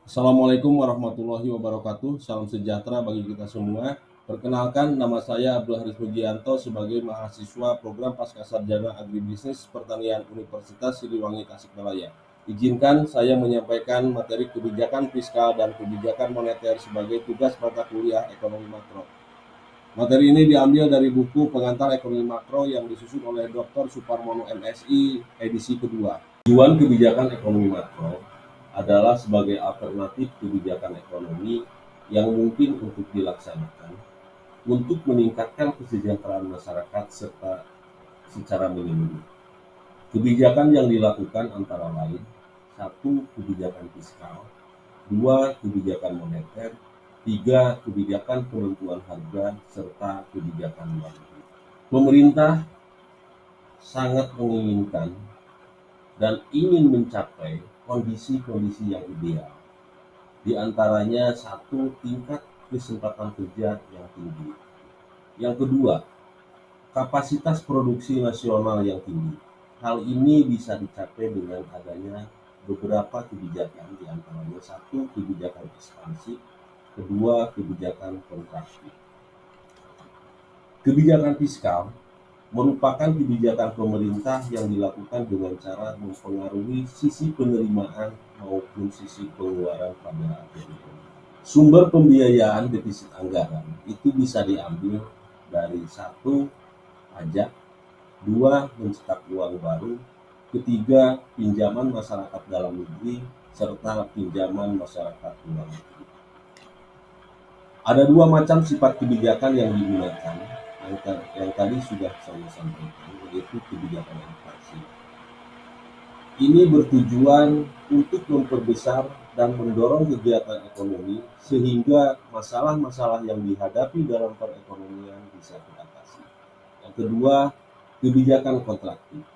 Assalamualaikum warahmatullahi wabarakatuh. Salam sejahtera bagi kita semua. Perkenalkan, nama saya Abdul Haris Pujianto sebagai mahasiswa program Pascasarjana Agribisnis Pertanian Universitas Siliwangi Tasikmalaya. Izinkan saya menyampaikan materi kebijakan fiskal dan kebijakan moneter sebagai tugas mata kuliah ekonomi makro. Materi ini diambil dari buku Pengantar Ekonomi Makro yang disusun oleh Dr. Suparmono MSI edisi kedua. Tujuan kebijakan ekonomi makro adalah sebagai alternatif kebijakan ekonomi yang mungkin untuk dilaksanakan untuk meningkatkan kesejahteraan masyarakat serta secara menyeluruh. Kebijakan yang dilakukan antara lain: 1. Kebijakan fiskal, 2. Kebijakan moneter, 3. Kebijakan penentuan harga, serta kebijakan luar negeri. Pemerintah sangat menginginkan dan ingin mencapai kondisi-kondisi yang ideal. Di antaranya 1. Tingkat kesempatan kerja yang tinggi. Yang kedua, kapasitas produksi nasional yang tinggi. Hal ini bisa dicapai dengan adanya beberapa kebijakan, di antaranya 1. Kebijakan ekspansi, 2. Kebijakan kontraksi. Kebijakan fiskal merupakan kebijakan pemerintah yang dilakukan dengan cara mempengaruhi sisi penerimaan maupun sisi pengeluaran pada APBN. Sumber pembiayaan defisit anggaran itu bisa diambil dari 1. Pajak, 2. Mencetak uang baru, ketiga pinjaman masyarakat dalam negeri, serta pinjaman masyarakat luar negeri. Ada 2 macam sifat kebijakan yang digunakan yang tadi sudah saya sampaikan, yaitu kebijakan inflasi. Ini bertujuan untuk memperbesar dan mendorong kegiatan ekonomi sehingga masalah-masalah yang dihadapi dalam perekonomian bisa teratasi. Yang kedua, kebijakan kontraktif.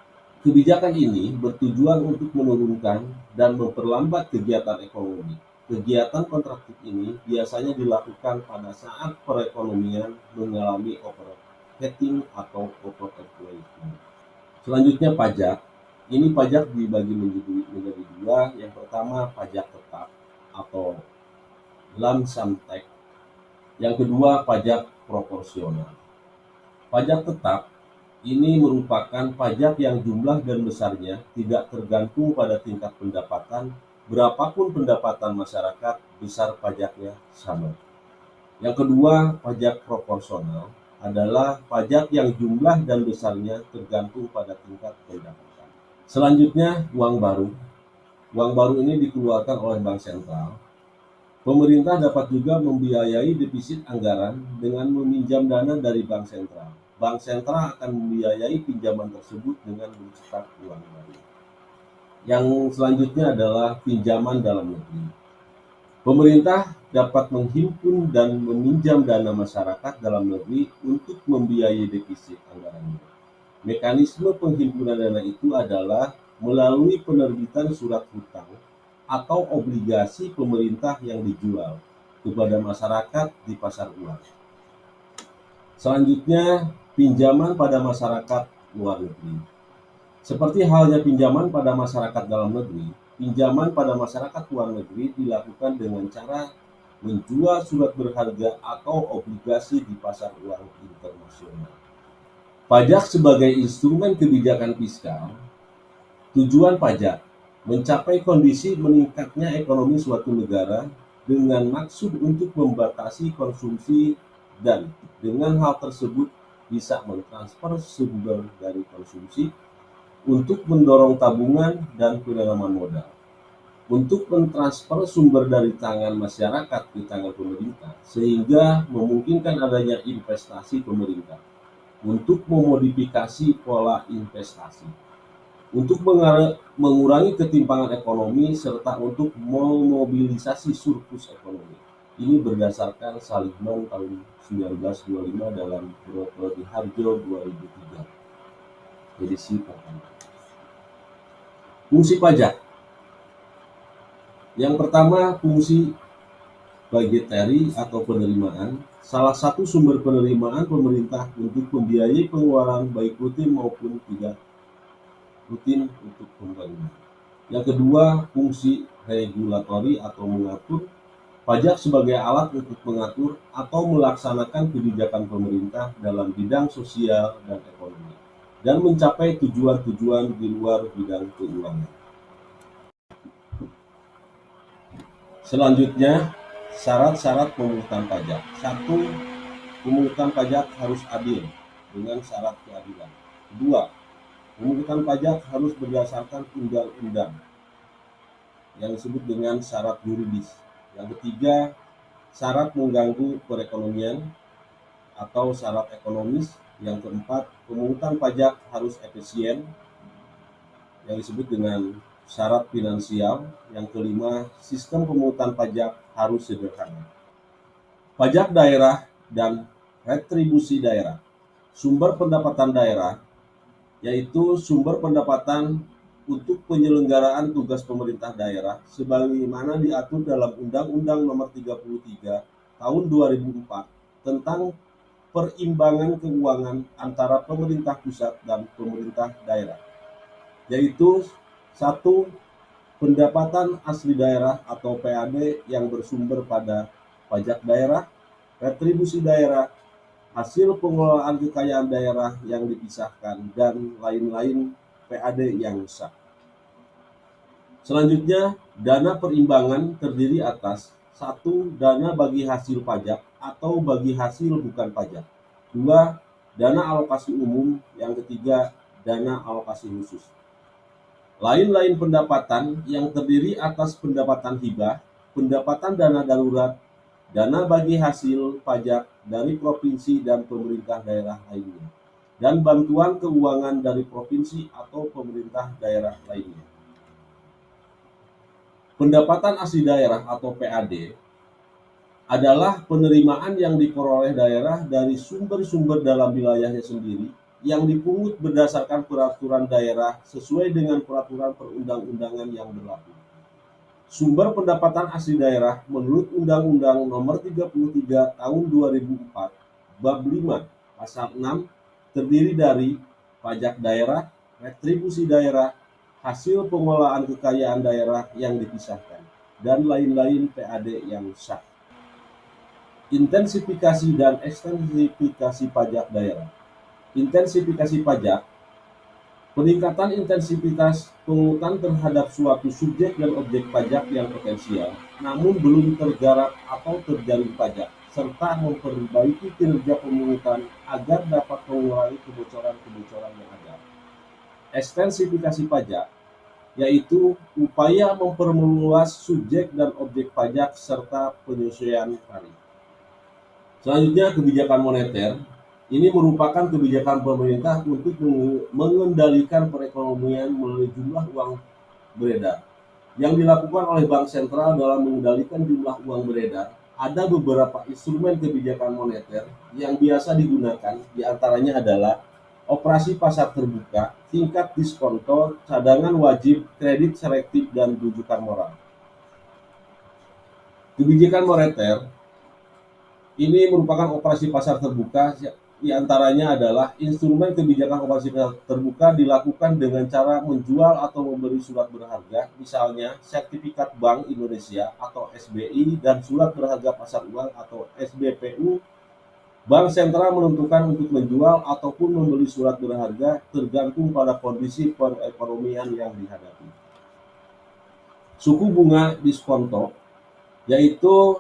Kebijakan ini bertujuan untuk menurunkan dan memperlambat kegiatan ekonomi. Kegiatan kontraktif ini biasanya dilakukan pada saat perekonomian mengalami overheating atau overinflation. Selanjutnya pajak. Ini pajak dibagi menjadi 2. Yang pertama pajak tetap atau lump sum tax. Yang kedua pajak proporsional. Pajak tetap ini merupakan pajak yang jumlah dan besarnya tidak tergantung pada tingkat pendapatan. Berapapun pendapatan masyarakat, besar pajaknya sama. Yang kedua, pajak proporsional adalah pajak yang jumlah dan besarnya tergantung pada tingkat pendapatan. Selanjutnya, uang baru. Uang baru ini dikeluarkan oleh Bank Sentral. Pemerintah dapat juga membiayai defisit anggaran dengan meminjam dana dari Bank Sentral. Bank Sentral akan membiayai pinjaman tersebut dengan mencetak uang baru. Yang selanjutnya adalah pinjaman dalam negeri. Pemerintah dapat menghimpun dan meminjam dana masyarakat dalam negeri untuk membiayai defisit anggarannya. Mekanisme penghimpunan dana itu adalah melalui penerbitan surat hutang atau obligasi pemerintah yang dijual kepada masyarakat di pasar uang. Selanjutnya, pinjaman pada masyarakat luar negeri. Seperti halnya pinjaman pada masyarakat dalam negeri, pinjaman pada masyarakat luar negeri dilakukan dengan cara menjual surat berharga atau obligasi di pasar uang internasional. Pajak sebagai instrumen kebijakan fiskal. Tujuan pajak mencapai kondisi meningkatnya ekonomi suatu negara dengan maksud untuk membatasi konsumsi dan dengan hal tersebut bisa mentransfer sumber dari konsumsi untuk mendorong tabungan dan penanaman modal. Untuk mentransfer sumber dari tangan masyarakat ke tangan pemerintah sehingga memungkinkan adanya investasi pemerintah. Untuk memodifikasi pola investasi, untuk mengurangi ketimpangan ekonomi serta untuk memobilisasi surplus ekonomi. Ini berdasarkan Saligman tahun 1925 dalam Prodi Harjo 2003, edisi pertama. Fungsi pajak. Yang pertama, fungsi budgetary atau penerimaan. Salah satu sumber penerimaan pemerintah untuk membiayai pengeluaran baik rutin maupun tidak rutin untuk pembangunan. Yang kedua, fungsi regulatori atau mengatur. Pajak sebagai alat untuk mengatur atau melaksanakan kebijakan pemerintah dalam bidang sosial dan ekonomi, dan mencapai tujuan-tujuan di luar bidang keuangan. Selanjutnya, syarat-syarat pemungutan pajak. Satu, pemungutan pajak harus adil dengan syarat keadilan. Dua, pemungutan pajak harus berdasarkan undang-undang yang disebut dengan syarat yuridis. Yang ketiga, syarat mengganggu perekonomian atau syarat ekonomis. Yang keempat, pemungutan pajak harus efisien yang disebut dengan syarat finansial. Yang kelima, sistem pemungutan pajak harus sederhana. Pajak daerah dan retribusi daerah. Sumber pendapatan daerah yaitu sumber pendapatan untuk penyelenggaraan tugas pemerintah daerah sebagaimana diatur dalam Undang-Undang Nomor 33 Tahun 2004 tentang perimbangan keuangan antara pemerintah pusat dan pemerintah daerah, yaitu satu, pendapatan asli daerah atau PAD yang bersumber pada pajak daerah, retribusi daerah, hasil pengelolaan kekayaan daerah yang dipisahkan, dan lain-lain PAD yang sah. Selanjutnya, dana perimbangan terdiri atas satu, dana bagi hasil pajak atau bagi hasil bukan pajak. Dua, dana alokasi umum. Yang ketiga, dana alokasi khusus. Lain-lain pendapatan yang terdiri atas pendapatan hibah, pendapatan dana darurat, dana bagi hasil pajak dari provinsi dan pemerintah daerah lainnya, dan bantuan keuangan dari provinsi atau pemerintah daerah lainnya. Pendapatan asli daerah atau PAD adalah penerimaan yang diperoleh daerah dari sumber-sumber dalam wilayahnya sendiri yang dipungut berdasarkan peraturan daerah sesuai dengan peraturan perundang-undangan yang berlaku. Sumber pendapatan asli daerah menurut Undang-Undang Nomor 33 Tahun 2004 Bab 5 Pasal 6 terdiri dari pajak daerah, retribusi daerah, hasil pengelolaan kekayaan daerah yang dipisahkan, dan lain-lain PAD yang sah. Intensifikasi dan ekstensifikasi pajak daerah. Intensifikasi pajak, peningkatan intensitas pungutan terhadap suatu subjek dan objek pajak yang potensial, namun belum tergarap atau terjalin pajak, serta memperbaiki kinerja pemungutan agar dapat mengurangi kebocoran-kebocoran yang ada. Ekstensifikasi pajak yaitu upaya memperluas subjek dan objek pajak serta penyesuaian tarif. Selanjutnya, kebijakan moneter. Ini merupakan kebijakan pemerintah untuk mengendalikan perekonomian melalui jumlah uang beredar. Yang dilakukan oleh Bank Sentral dalam mengendalikan jumlah uang beredar, ada beberapa instrumen kebijakan moneter yang biasa digunakan, diantaranya adalah operasi pasar terbuka, tingkat diskonto, cadangan wajib, kredit selektif, dan rujukan moral. Kebijakan moneter ini merupakan operasi pasar terbuka, diantaranya adalah instrumen kebijakan operasi pasar terbuka dilakukan dengan cara menjual atau memberi surat berharga, misalnya sertifikat Bank Indonesia atau SBI dan surat berharga pasar uang atau SBPU. Bank sentral menentukan untuk menjual ataupun membeli surat berharga tergantung pada kondisi perekonomian yang dihadapi. Suku bunga diskonto, yaitu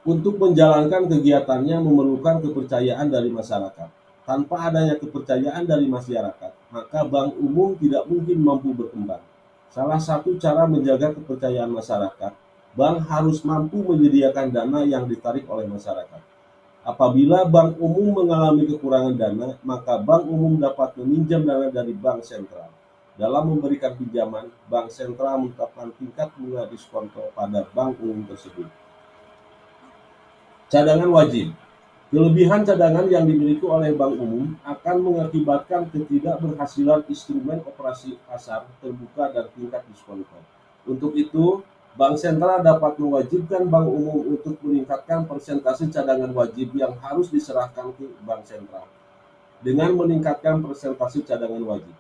untuk menjalankan kegiatannya memerlukan kepercayaan dari masyarakat. Tanpa adanya kepercayaan dari masyarakat, maka bank umum tidak mungkin mampu berkembang. Salah satu cara menjaga kepercayaan masyarakat, bank harus mampu menyediakan dana yang ditarik oleh masyarakat. Apabila bank umum mengalami kekurangan dana, maka bank umum dapat meminjam dana dari bank sentral. Dalam memberikan pinjaman, bank sentral menetapkan tingkat bunga diskonto pada bank umum tersebut. Cadangan wajib. Kelebihan cadangan yang dimiliki oleh bank umum akan mengakibatkan ketidakberhasilan instrumen operasi pasar terbuka dan tingkat diskonto. Untuk itu, Bank sentral dapat mewajibkan bank umum untuk meningkatkan persentase cadangan wajib yang harus diserahkan ke bank sentral dengan meningkatkan persentase cadangan wajib.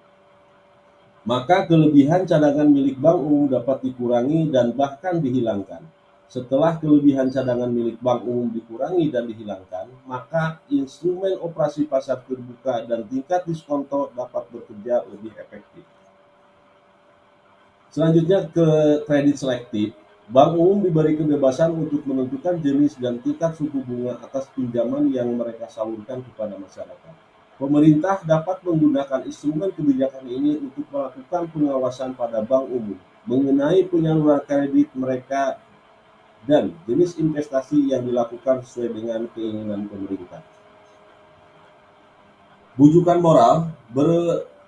Maka kelebihan cadangan milik bank umum dapat dikurangi dan bahkan dihilangkan. Setelah kelebihan cadangan milik bank umum dikurangi dan dihilangkan, maka instrumen operasi pasar terbuka dan tingkat diskonto dapat bekerja lebih efektif. Selanjutnya ke kredit selektif. Bank umum diberi kebebasan untuk menentukan jenis dan tingkat suku bunga atas pinjaman yang mereka salurkan kepada masyarakat. Pemerintah dapat menggunakan instrumen kebijakan ini untuk melakukan pengawasan pada bank umum mengenai penyaluran kredit mereka dan jenis investasi yang dilakukan sesuai dengan keinginan pemerintah. Bujukan moral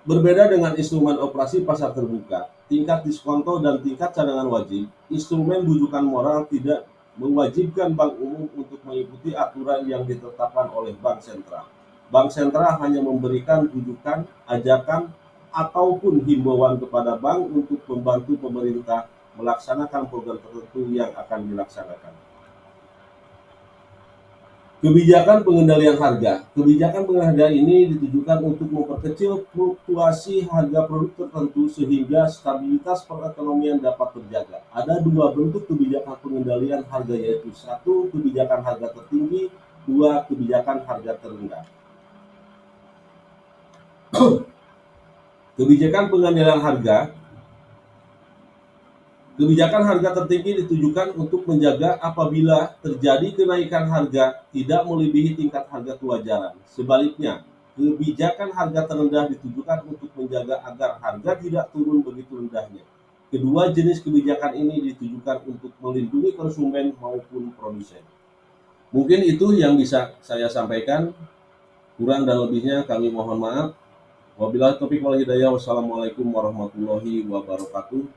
berbeda dengan instrumen operasi pasar terbuka, tingkat diskonto dan tingkat cadangan wajib. Instrumen bujukan moral tidak mewajibkan bank umum untuk mengikuti aturan yang ditetapkan oleh bank sentral. Bank sentral hanya memberikan bujukan, ajakan, ataupun himbauan kepada bank untuk membantu pemerintah melaksanakan program tertentu yang akan dilaksanakan. Kebijakan pengendalian harga. Kebijakan pengendalian harga ini ditujukan untuk memperkecil fluktuasi harga produk tertentu sehingga stabilitas perekonomian dapat terjaga. Ada dua bentuk kebijakan pengendalian harga, yaitu satu, kebijakan harga tertinggi, dua, kebijakan harga terendah. Kebijakan pengendalian harga. Kebijakan harga tertinggi ditujukan untuk menjaga apabila terjadi kenaikan harga tidak melebihi tingkat harga kewajaran. Sebaliknya, kebijakan harga terendah ditujukan untuk menjaga agar harga tidak turun begitu rendahnya. Kedua jenis kebijakan ini ditujukan untuk melindungi konsumen maupun produsen. Mungkin itu yang bisa saya sampaikan. Kurang dan lebihnya kami mohon maaf. Wabillahi taufiq wal hidayah. Wassalamualaikum warahmatullahi wabarakatuh.